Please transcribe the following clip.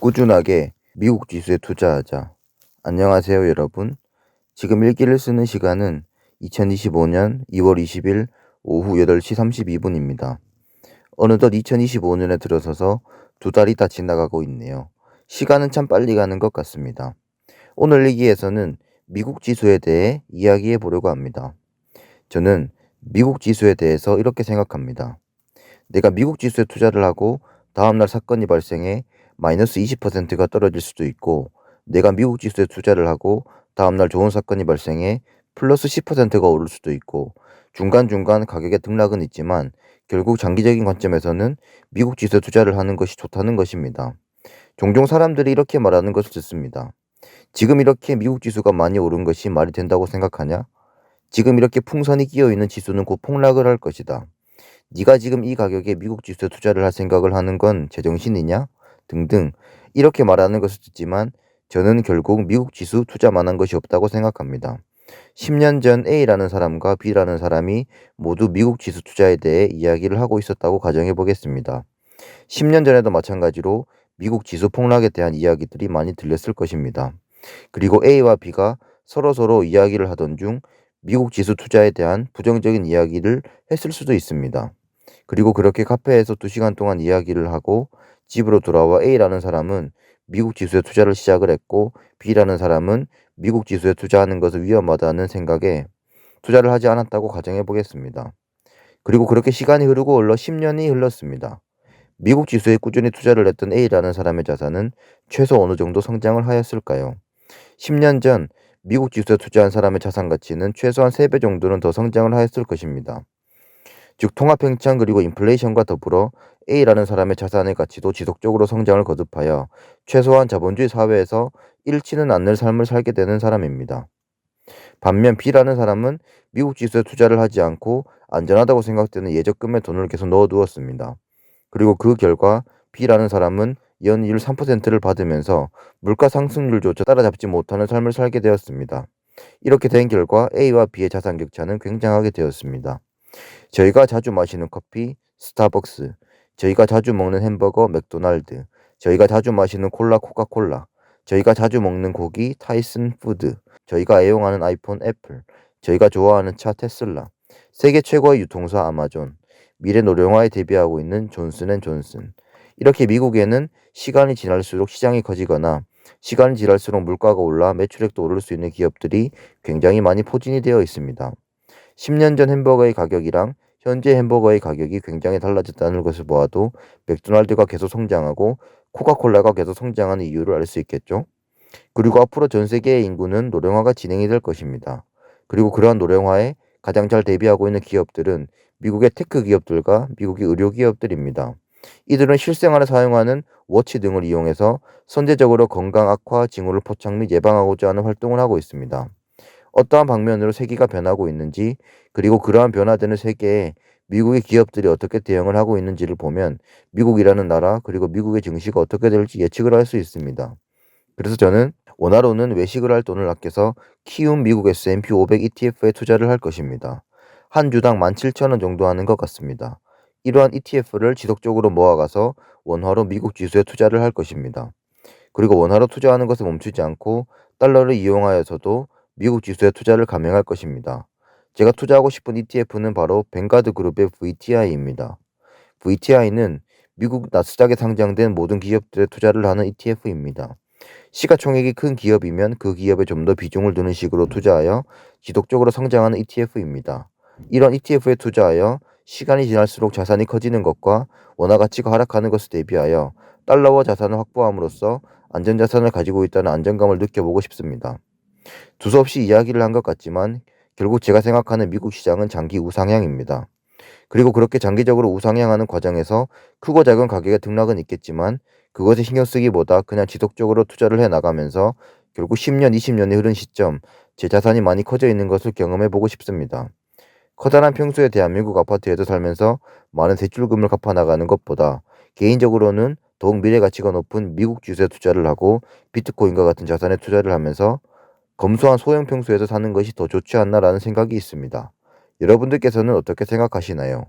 꾸준하게 미국 지수에 투자하자. 안녕하세요, 여러분. 지금 일기를 쓰는 시간은 2025년 2월 20일 오후 8시 32분입니다. 어느덧 2025년에 들어서서 두 달이 다 지나가고 있네요. 시간은 참 빨리 가는 것 같습니다. 오늘 일기에서는 미국 지수에 대해 이야기해 보려고 합니다. 저는 미국 지수에 대해서 이렇게 생각합니다. 내가 미국 지수에 투자를 하고 다음날 사건이 발생해 마이너스 20%가 떨어질 수도 있고, 내가 미국 지수에 투자를 하고 다음날 좋은 사건이 발생해 플러스 10%가 오를 수도 있고, 중간중간 가격의 등락은 있지만 결국 장기적인 관점에서는 미국 지수에 투자를 하는 것이 좋다는 것입니다. 종종 사람들이 이렇게 말하는 것을 듣습니다. 지금 이렇게 미국 지수가 많이 오른 것이 말이 된다고 생각하냐? 지금 이렇게 풍선이 끼어있는 지수는 곧 폭락을 할 것이다. 네가 지금 이 가격에 미국 지수에 투자를 할 생각을 하는 건 제정신이냐? 등등 이렇게 말하는 것을 듣지만 저는 결국 미국 지수 투자만 한 것이 없다고 생각합니다. 10년 전 A라는 사람과 B라는 사람이 모두 미국 지수 투자에 대해 이야기를 하고 있었다고 가정해 보겠습니다. 10년 전에도 마찬가지로 미국 지수 폭락에 대한 이야기들이 많이 들렸을 것입니다. 그리고 A와 B가 서로 이야기를 하던 중 미국 지수 투자에 대한 부정적인 이야기를 했을 수도 있습니다. 그리고 그렇게 카페에서 2시간 동안 이야기를 하고 집으로 돌아와 A라는 사람은 미국 지수에 투자를 시작을 했고, B라는 사람은 미국 지수에 투자하는 것은 위험하다는 생각에 투자를 하지 않았다고 가정해 보겠습니다. 그리고 그렇게 시간이 흐르고 흘러 10년이 흘렀습니다. 미국 지수에 꾸준히 투자를 했던 A라는 사람의 자산은 최소 어느 정도 성장을 하였을까요? 10년 전 미국 지수에 투자한 사람의 자산 가치는 최소한 3배 정도는 더 성장을 하였을 것입니다. 즉 통합팽창 그리고 인플레이션과 더불어 A라는 사람의 자산의 가치도 지속적으로 성장을 거듭하여 최소한 자본주의 사회에서 잃지는 않는 삶을 살게 되는 사람입니다. 반면 B라는 사람은 미국 지수에 투자를 하지 않고 안전하다고 생각되는 예적금에 돈을 계속 넣어두었습니다. 그리고 그 결과 B라는 사람은 연이율 3%를 받으면서 물가 상승률조차 따라잡지 못하는 삶을 살게 되었습니다. 이렇게 된 결과 A와 B의 자산 격차는 굉장하게 되었습니다. 저희가 자주 마시는 커피, 스타벅스, 저희가 자주 먹는 햄버거, 맥도날드, 저희가 자주 마시는 콜라, 코카콜라, 저희가 자주 먹는 고기, 타이슨 푸드, 저희가 애용하는 아이폰, 애플, 저희가 좋아하는 차, 테슬라, 세계 최고의 유통사 아마존, 미래 노령화에 대비하고 있는 존슨앤존슨. 이렇게 미국에는 시간이 지날수록 시장이 커지거나 시간이 지날수록 물가가 올라 매출액도 오를 수 있는 기업들이 굉장히 많이 포진이 되어 있습니다. 10년 전 햄버거의 가격이랑 현재 햄버거의 가격이 굉장히 달라졌다는 것을 보아도 맥도날드가 계속 성장하고 코카콜라가 계속 성장하는 이유를 알 수 있겠죠. 그리고 앞으로 전 세계의 인구는 노령화가 진행이 될 것입니다. 그리고 그러한 노령화에 가장 잘 대비하고 있는 기업들은 미국의 테크 기업들과 미국의 의료 기업들입니다. 이들은 실생활에 사용하는 워치 등을 이용해서 선제적으로 건강 악화 징후를 포착 및 예방하고자 하는 활동을 하고 있습니다. 어떠한 방면으로 세계가 변하고 있는지, 그리고 그러한 변화되는 세계에 미국의 기업들이 어떻게 대응을 하고 있는지를 보면 미국이라는 나라 그리고 미국의 증시가 어떻게 될지 예측을 할 수 있습니다. 그래서 저는 원화로는 외식을 할 돈을 아껴서 키움 미국 S&P 500 ETF에 투자를 할 것입니다. 한 주당 17,000원 정도 하는 것 같습니다. 이러한 ETF를 지속적으로 모아가서 원화로 미국 지수에 투자를 할 것입니다. 그리고 원화로 투자하는 것을 멈추지 않고 달러를 이용하여서도 미국 지수에 투자를 감행할 것입니다. 제가 투자하고 싶은 ETF는 바로 뱅가드 그룹의 VTI입니다. VTI는 미국 나스닥에 상장된 모든 기업들에 투자를 하는 ETF입니다. 시가총액이 큰 기업이면 그 기업에 좀 더 비중을 두는 식으로 투자하여 지속적으로 성장하는 ETF입니다. 이런 ETF에 투자하여 시간이 지날수록 자산이 커지는 것과 원화 가치가 하락하는 것을 대비하여 달러와 자산을 확보함으로써 안전자산을 가지고 있다는 안정감을 느껴보고 싶습니다. 두서없이 이야기를 한 것 같지만 결국 제가 생각하는 미국 시장은 장기 우상향입니다. 그리고 그렇게 장기적으로 우상향하는 과정에서 크고 작은 가격의 등락은 있겠지만 그것에 신경 쓰기보다 그냥 지속적으로 투자를 해 나가면서 결국 10년, 20년이 흐른 시점 제 자산이 많이 커져 있는 것을 경험해 보고 싶습니다. 커다란 평수의 대한민국 아파트에서 살면서 많은 대출금을 갚아 나가는 것보다 개인적으로는 더욱 미래 가치가 높은 미국 주식에 투자를 하고 비트코인과 같은 자산에 투자를 하면서 검소한 소형 평수에서 사는 것이 더 좋지 않나라는 생각이 있습니다. 여러분들께서는 어떻게 생각하시나요?